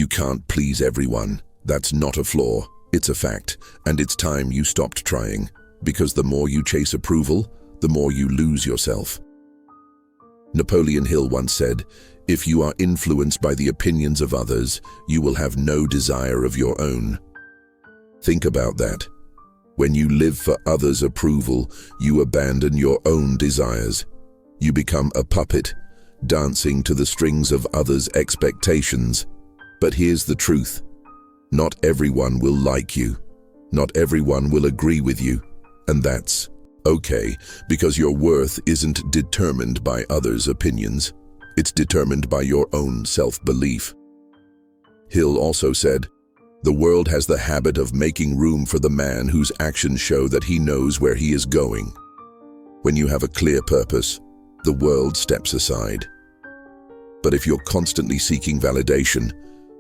You can't please everyone. That's not a flaw. It's a fact, and it's time you stopped trying, because the more you chase approval, the more you lose yourself. Napoleon Hill once said, "If you are influenced by the opinions of others, you will have no desire of your own." Think about that. When you live for others' approval, you abandon your own desires. You become a puppet, dancing to the strings of others' expectations. But here's the truth. Not everyone will like you. Not everyone will agree with you. And that's okay, because your worth isn't determined by others' opinions. It's determined by your own self-belief. Hill also said, "The world has the habit of making room for the man whose actions show that he knows where he is going." When you have a clear purpose, the world steps aside. But if you're constantly seeking validation,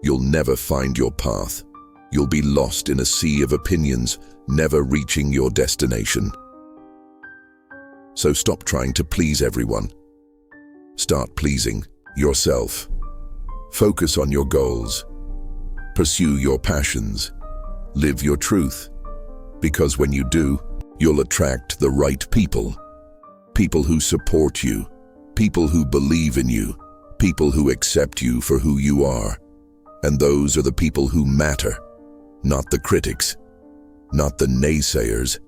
you'll never find your path. You'll be lost in a sea of opinions, never reaching your destination. So stop trying to please everyone. Start pleasing yourself. Focus on your goals. Pursue your passions. Live your truth. Because when you do, you'll attract the right people. People who support you. People who believe in you. People who accept you for who you are. And those are the people who matter. Not the critics. Not the naysayers.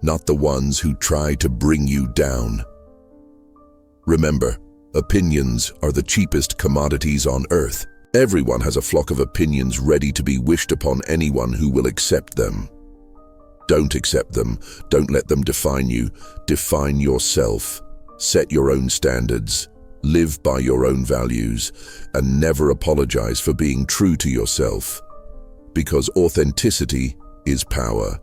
Not the ones who try to bring you down. Remember, opinions are the cheapest commodities on earth. Everyone has a flock of opinions ready to be wished upon anyone who will accept them. Don't accept them. Don't let them define you. Define yourself. Set your own standards. Live by your own values. And never apologize for being true to yourself. Because authenticity is power.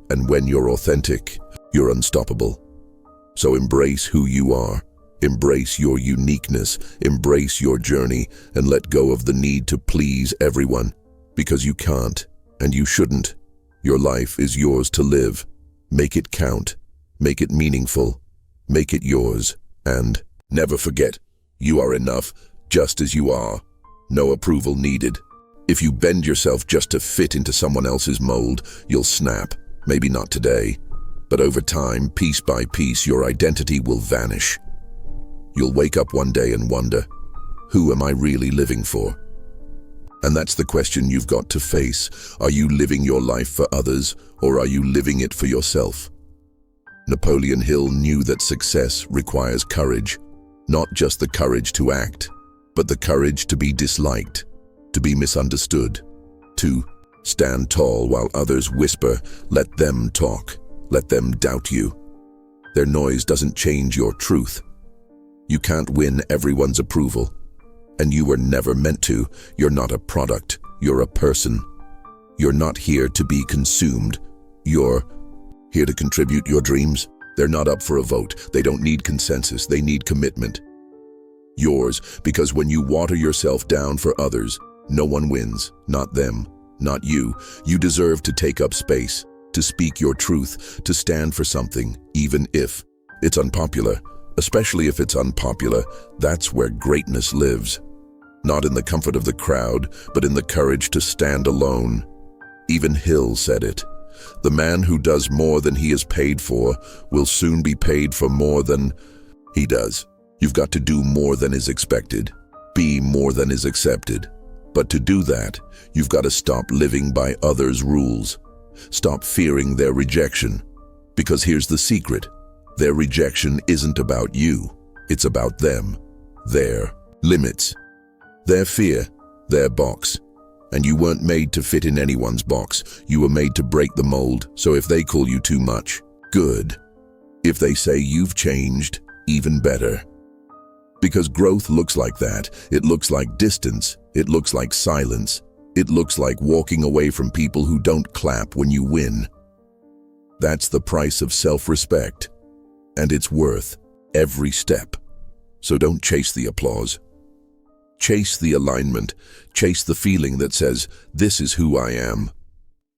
And when you're authentic, you're unstoppable. So embrace who you are. Embrace your uniqueness, embrace your journey, and let go of the need to please everyone, because you can't, and you shouldn't. Your life is yours to live. Make it count, make it meaningful, make it yours, and never forget, you are enough just as you are. No approval needed. If you bend yourself just to fit into someone else's mold, you'll snap. Maybe not today, but over time, piece by piece, your identity will vanish. You'll wake up one day and wonder, who am I really living for? And that's the question you've got to face. Are you living your life for others, or are you living it for yourself? Napoleon Hill knew that success requires courage, not just the courage to act, but the courage to be disliked, to be misunderstood, to stand tall while others whisper. Let them talk, let them doubt you. Their noise doesn't change your truth. You can't win everyone's approval, and you were never meant to. You're not a product, you're a person. You're not here to be consumed. You're here to contribute your dreams. They're not up for a vote. They don't need consensus, they need commitment. Yours, because when you water yourself down for others, no one wins, not them, not you. You deserve to take up space, to speak your truth, to stand for something, even if it's unpopular. Especially if it's unpopular, that's where greatness lives. Not in the comfort of the crowd, but in the courage to stand alone. Even Hill said it. The man who does more than he is paid for will soon be paid for more than he does. You've got to do more than is expected, be more than is accepted. But to do that, you've got to stop living by others' rules. Stop fearing their rejection. Because here's the secret. Their rejection isn't about you, it's about them, their limits, their fear, their box. And you weren't made to fit in anyone's box, you were made to break the mold. So if they call you too much, good. If they say you've changed, even better. Because growth looks like that. It looks like distance, it looks like silence, it looks like walking away from people who don't clap when you win. That's the price of self-respect. And it's worth every step. So don't chase the applause. Chase the alignment. Chase the feeling that says, this is who I am.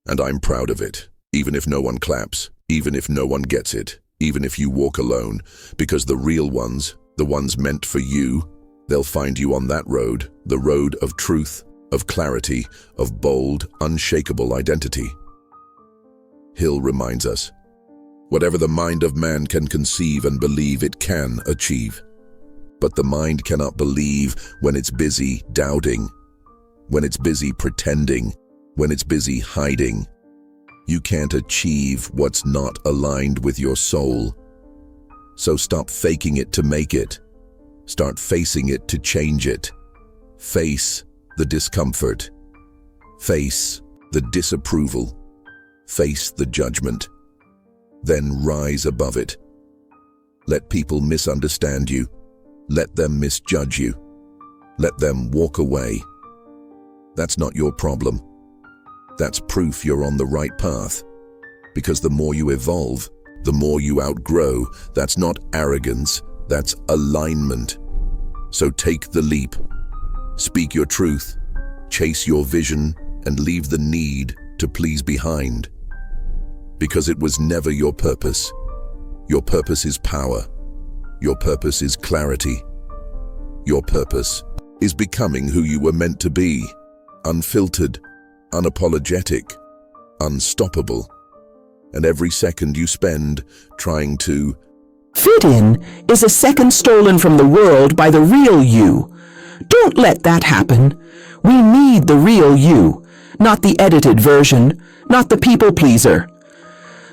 And I'm proud of it, even if no one claps, even if no one gets it, even if you walk alone. Because the real ones, the ones meant for you, they'll find you on that road, the road of truth, of clarity, of bold, unshakable identity. Hill reminds us, whatever the mind of man can conceive and believe, it can achieve. But the mind cannot believe when it's busy doubting, when it's busy pretending, when it's busy hiding. You can't achieve what's not aligned with your soul. So stop faking it to make it. Start facing it to change it. Face the discomfort. Face the disapproval. Face the judgment. Then rise above it. Let people misunderstand you. Let them misjudge you. Let them walk away. That's not your problem. That's proof you're on the right path. Because the more you evolve, the more you outgrow. That's not arrogance, that's alignment. So take the leap. Speak your truth, chase your vision, and leave the need to please behind. Because it was never your purpose. Your purpose is power. Your purpose is clarity. Your purpose is becoming who you were meant to be. Unfiltered, unapologetic, unstoppable. And every second you spend trying to fit in is a second stolen from the world by the real you. Don't let that happen. We need the real you, not the edited version, not the people pleaser.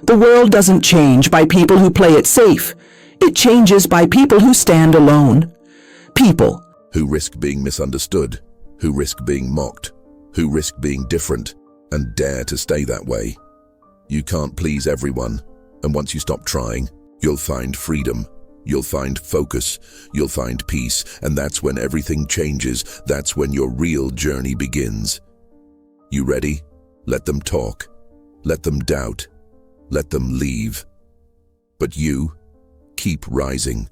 The world doesn't change by people who play it safe. It changes by people who stand alone. People who risk being misunderstood, who risk being mocked, who risk being different, and dare to stay that way. You can't please everyone, and once you stop trying, you'll find freedom, you'll find focus, you'll find peace, and that's when everything changes. That's when your real journey begins. You ready? Let them talk. Let them doubt. Let them leave. But you keep rising.